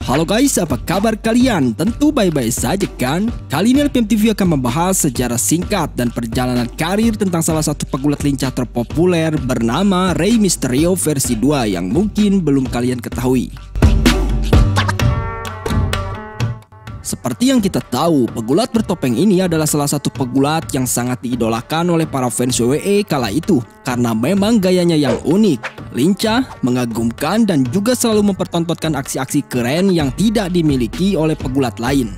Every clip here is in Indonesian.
Halo guys, apa kabar kalian? Tentu baik-baik saja kan? Kali ini LPM TV akan membahas sejarah singkat dan perjalanan karir tentang salah satu pegulat lincah terpopuler bernama Rey Mysterio versi 2 yang mungkin belum kalian ketahui. Seperti yang kita tahu, pegulat bertopeng ini adalah salah satu pegulat yang sangat diidolakan oleh para fans WWE kala itu karena memang gayanya yang unik, lincah, mengagumkan, dan juga selalu mempertontonkan aksi-aksi keren yang tidak dimiliki oleh pegulat lain.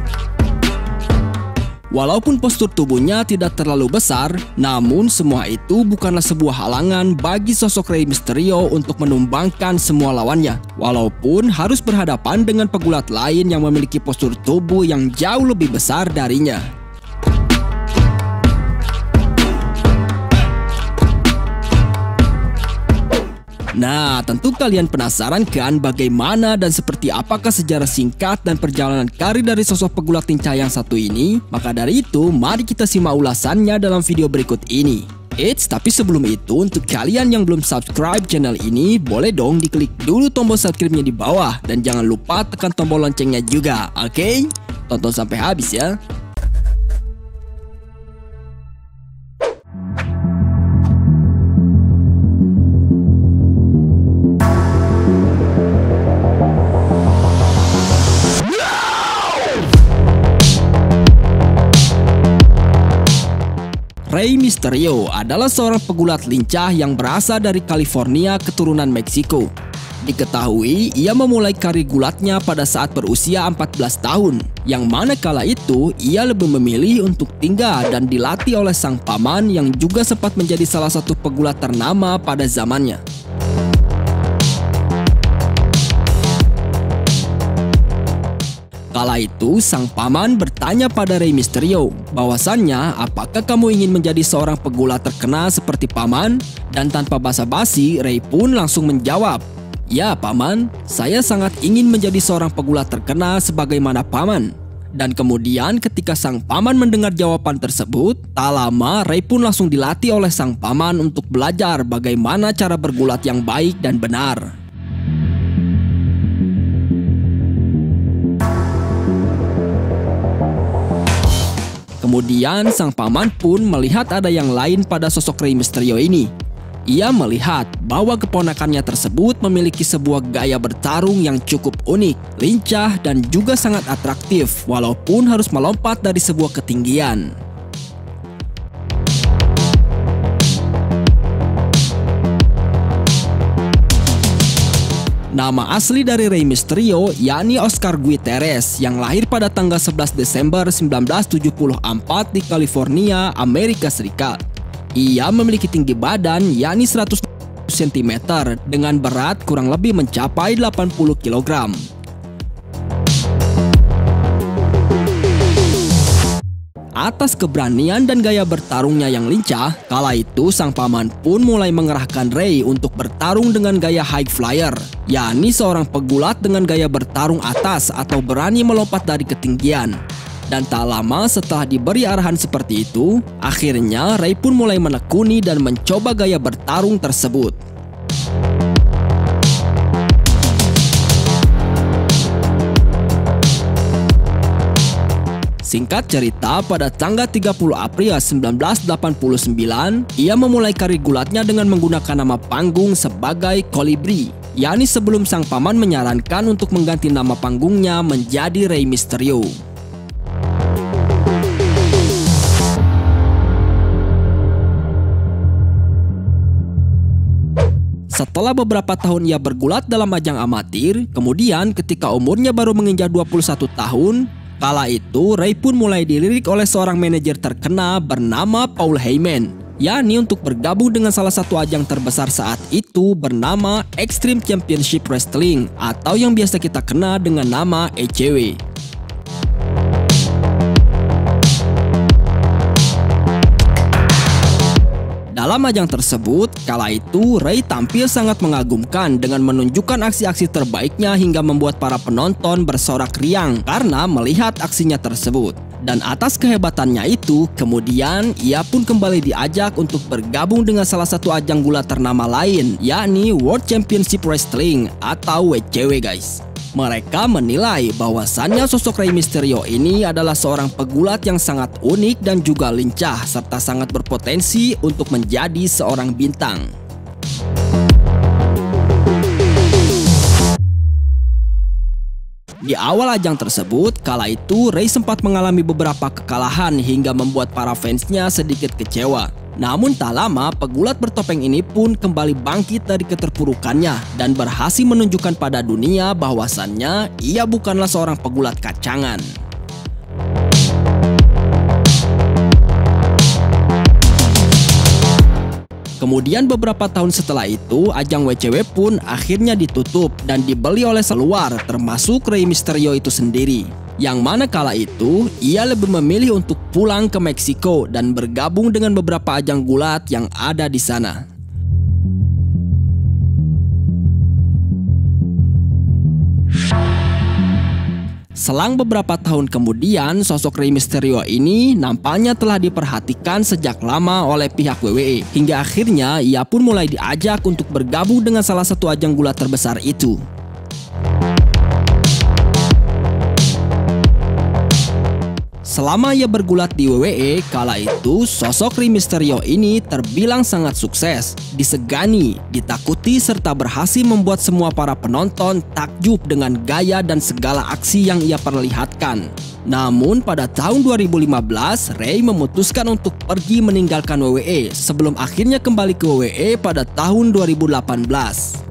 Walaupun postur tubuhnya tidak terlalu besar, namun semua itu bukanlah sebuah halangan bagi sosok Rey Mysterio untuk menumbangkan semua lawannya. Walaupun harus berhadapan dengan pegulat lain yang memiliki postur tubuh yang jauh lebih besar darinya. Nah, tentu kalian penasaran kan bagaimana dan seperti apakah sejarah singkat dan perjalanan karir dari sosok pegulat lincah yang satu ini? Maka dari itu, mari kita simak ulasannya dalam video berikut ini. Tapi sebelum itu, untuk kalian yang belum subscribe channel ini, boleh dong diklik dulu tombol subscribe-nya di bawah dan jangan lupa tekan tombol loncengnya juga, oke? Tonton sampai habis ya. Rey Mysterio adalah seorang pegulat lincah yang berasal dari California keturunan Meksiko. Diketahui ia memulai karir gulatnya pada saat berusia 14 tahun, yang mana kala itu ia lebih memilih untuk tinggal dan dilatih oleh sang paman yang juga sempat menjadi salah satu pegulat ternama pada zamannya. Kala itu, sang paman bertanya pada Rey Mysterio bahwasannya apakah kamu ingin menjadi seorang pegulat terkenal seperti paman? Dan tanpa basa-basi, Rey pun langsung menjawab, "Ya paman, saya sangat ingin menjadi seorang pegulat terkenal sebagaimana paman." Dan kemudian ketika sang paman mendengar jawaban tersebut, tak lama Rey pun langsung dilatih oleh sang paman untuk belajar bagaimana cara bergulat yang baik dan benar. Kemudian sang paman pun melihat ada yang lain pada sosok Rey Mysterio ini. Ia melihat bahwa keponakannya tersebut memiliki sebuah gaya bertarung yang cukup unik, lincah, dan juga sangat atraktif walaupun harus melompat dari sebuah ketinggian. Nama asli dari Rey Mysterio yakni Oscar Gutierrez yang lahir pada tanggal 11 Desember 1974 di California, Amerika Serikat. Ia memiliki tinggi badan yakni 100 cm dengan berat kurang lebih mencapai 80 kg. Atas keberanian dan gaya bertarungnya yang lincah, kala itu sang paman pun mulai mengerahkan Rey untuk bertarung dengan gaya high flyer, yakni seorang pegulat dengan gaya bertarung atas atau berani melompat dari ketinggian. Dan tak lama setelah diberi arahan seperti itu, akhirnya Rey pun mulai menekuni dan mencoba gaya bertarung tersebut. Singkat cerita, pada tanggal 30 April 1989, ia memulai karir gulatnya dengan menggunakan nama panggung sebagai Kolibri, yakni sebelum sang paman menyarankan untuk mengganti nama panggungnya menjadi Rey Mysterio. Setelah beberapa tahun ia bergulat dalam ajang amatir, kemudian ketika umurnya baru menginjak 21 tahun, kala itu, Rey pun mulai dilirik oleh seorang manajer terkenal bernama Paul Heyman, yakni untuk bergabung dengan salah satu ajang terbesar saat itu bernama Extreme Championship Wrestling atau yang biasa kita kenal dengan nama ECW. Dalam ajang tersebut, kala itu Rey tampil sangat mengagumkan dengan menunjukkan aksi-aksi terbaiknya hingga membuat para penonton bersorak riang karena melihat aksinya tersebut. Dan atas kehebatannya itu, kemudian ia pun kembali diajak untuk bergabung dengan salah satu ajang gulat ternama lain, yakni World Championship Wrestling atau WCW guys. Mereka menilai bahwasannya sosok Rey Mysterio ini adalah seorang pegulat yang sangat unik dan juga lincah serta sangat berpotensi untuk menjadi seorang bintang. Di awal ajang tersebut, kala itu Rey sempat mengalami beberapa kekalahan hingga membuat para fansnya sedikit kecewa. Namun tak lama, pegulat bertopeng ini pun kembali bangkit dari keterpurukannya dan berhasil menunjukkan pada dunia bahwasannya ia bukanlah seorang pegulat kacangan. Kemudian beberapa tahun setelah itu, ajang WCW pun akhirnya ditutup dan dibeli oleh seluar, termasuk Rey Mysterio itu sendiri. Yang mana kala itu, ia lebih memilih untuk pulang ke Meksiko dan bergabung dengan beberapa ajang gulat yang ada di sana. Selang beberapa tahun kemudian, sosok Rey Mysterio ini nampaknya telah diperhatikan sejak lama oleh pihak WWE. Hingga akhirnya ia pun mulai diajak untuk bergabung dengan salah satu ajang gulat terbesar itu. Selama ia bergulat di WWE, kala itu sosok Rey Mysterio ini terbilang sangat sukses, disegani, ditakuti serta berhasil membuat semua para penonton takjub dengan gaya dan segala aksi yang ia perlihatkan. Namun pada tahun 2015, Rey memutuskan untuk pergi meninggalkan WWE sebelum akhirnya kembali ke WWE pada tahun 2018.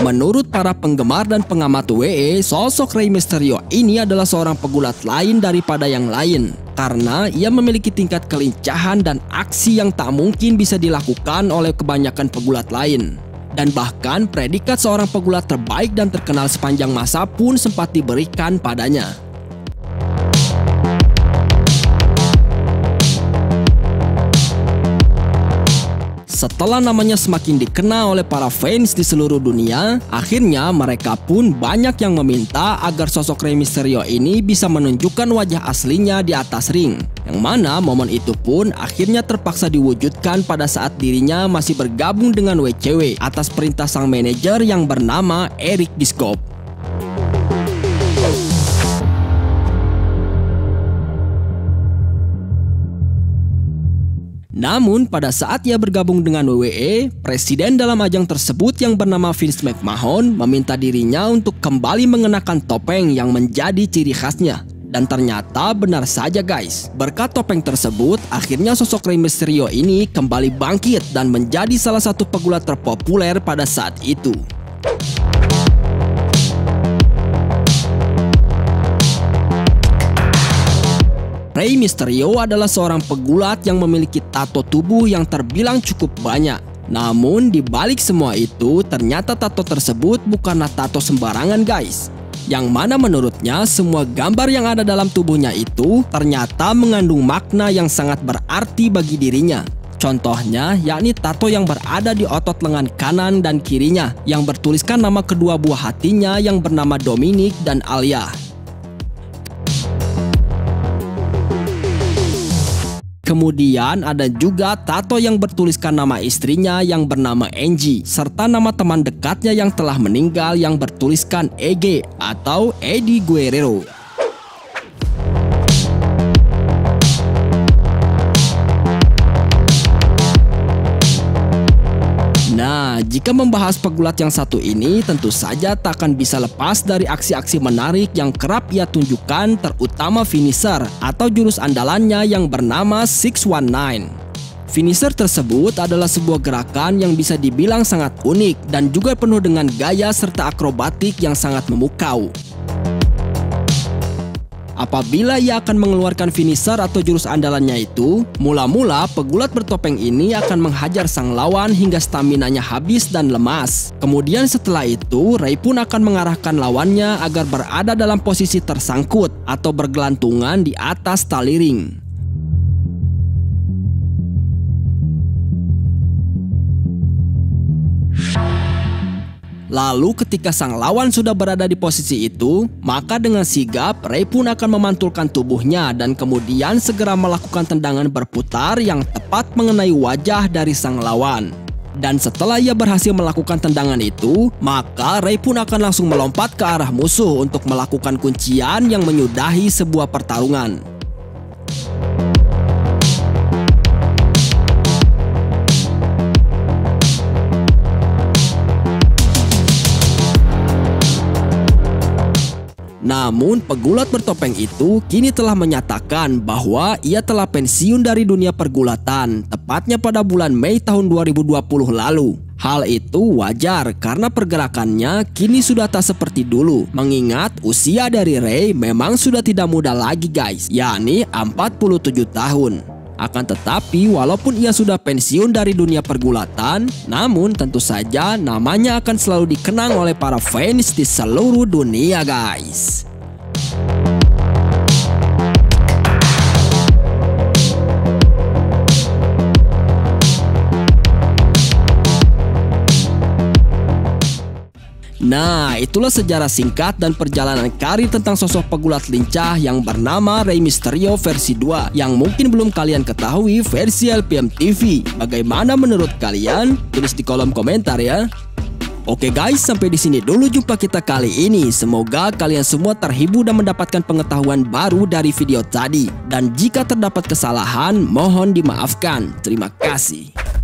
Menurut para penggemar dan pengamat WWE, sosok Rey Mysterio ini adalah seorang pegulat lain daripada yang lain karena ia memiliki tingkat kelincahan dan aksi yang tak mungkin bisa dilakukan oleh kebanyakan pegulat lain. Dan bahkan predikat seorang pegulat terbaik dan terkenal sepanjang masa pun sempat diberikan padanya. Setelah namanya semakin dikenal oleh para fans di seluruh dunia, akhirnya mereka pun banyak yang meminta agar sosok Rey Mysterio ini bisa menunjukkan wajah aslinya di atas ring. Yang mana momen itu pun akhirnya terpaksa diwujudkan pada saat dirinya masih bergabung dengan WCW atas perintah sang manajer yang bernama Eric Bischoff. Namun pada saat ia bergabung dengan WWE, presiden dalam ajang tersebut yang bernama Vince McMahon meminta dirinya untuk kembali mengenakan topeng yang menjadi ciri khasnya. Dan ternyata benar saja guys, berkat topeng tersebut akhirnya sosok Rey Mysterio ini kembali bangkit dan menjadi salah satu pegulat terpopuler pada saat itu. Rey Mysterio adalah seorang pegulat yang memiliki tato tubuh yang terbilang cukup banyak. Namun di balik semua itu, ternyata tato tersebut bukanlah tato sembarangan guys. Yang mana menurutnya semua gambar yang ada dalam tubuhnya itu ternyata mengandung makna yang sangat berarti bagi dirinya. Contohnya yakni tato yang berada di otot lengan kanan dan kirinya yang bertuliskan nama kedua buah hatinya yang bernama Dominic dan Alia. Kemudian ada juga tato yang bertuliskan nama istrinya yang bernama Angie serta nama teman dekatnya yang telah meninggal yang bertuliskan EG atau Eddie Guerrero. Nah, jika membahas pegulat yang satu ini, tentu saja tak akan bisa lepas dari aksi-aksi menarik yang kerap ia tunjukkan, terutama finisher atau jurus andalannya yang bernama 619. Finisher tersebut adalah sebuah gerakan yang bisa dibilang sangat unik dan juga penuh dengan gaya serta akrobatik yang sangat memukau. Apabila ia akan mengeluarkan finisher atau jurus andalannya itu, mula-mula pegulat bertopeng ini akan menghajar sang lawan hingga staminanya habis dan lemas. Kemudian setelah itu, Rey pun akan mengarahkan lawannya agar berada dalam posisi tersangkut atau bergelantungan di atas tali ring. Lalu ketika sang lawan sudah berada di posisi itu, maka dengan sigap Rey pun akan memantulkan tubuhnya dan kemudian segera melakukan tendangan berputar yang tepat mengenai wajah dari sang lawan. Dan setelah ia berhasil melakukan tendangan itu, maka Rey pun akan langsung melompat ke arah musuh untuk melakukan kuncian yang menyudahi sebuah pertarungan. Namun pegulat bertopeng itu kini telah menyatakan bahwa ia telah pensiun dari dunia pergulatan, tepatnya pada bulan Mei tahun 2020 lalu. Hal itu wajar karena pergerakannya kini sudah tak seperti dulu, mengingat usia dari Rey memang sudah tidak muda lagi guys, yakni 47 tahun. Akan tetapi walaupun ia sudah pensiun dari dunia pergulatan, namun tentu saja namanya akan selalu dikenang oleh para fans di seluruh dunia guys. Nah, itulah sejarah singkat dan perjalanan karir tentang sosok pegulat lincah yang bernama Rey Mysterio versi 2 yang mungkin belum kalian ketahui versi LPM TV. Bagaimana menurut kalian? Tulis di kolom komentar ya. Oke guys, sampai di sini dulu jumpa kita kali ini. Semoga kalian semua terhibur dan mendapatkan pengetahuan baru dari video tadi. Dan jika terdapat kesalahan, mohon dimaafkan. Terima kasih.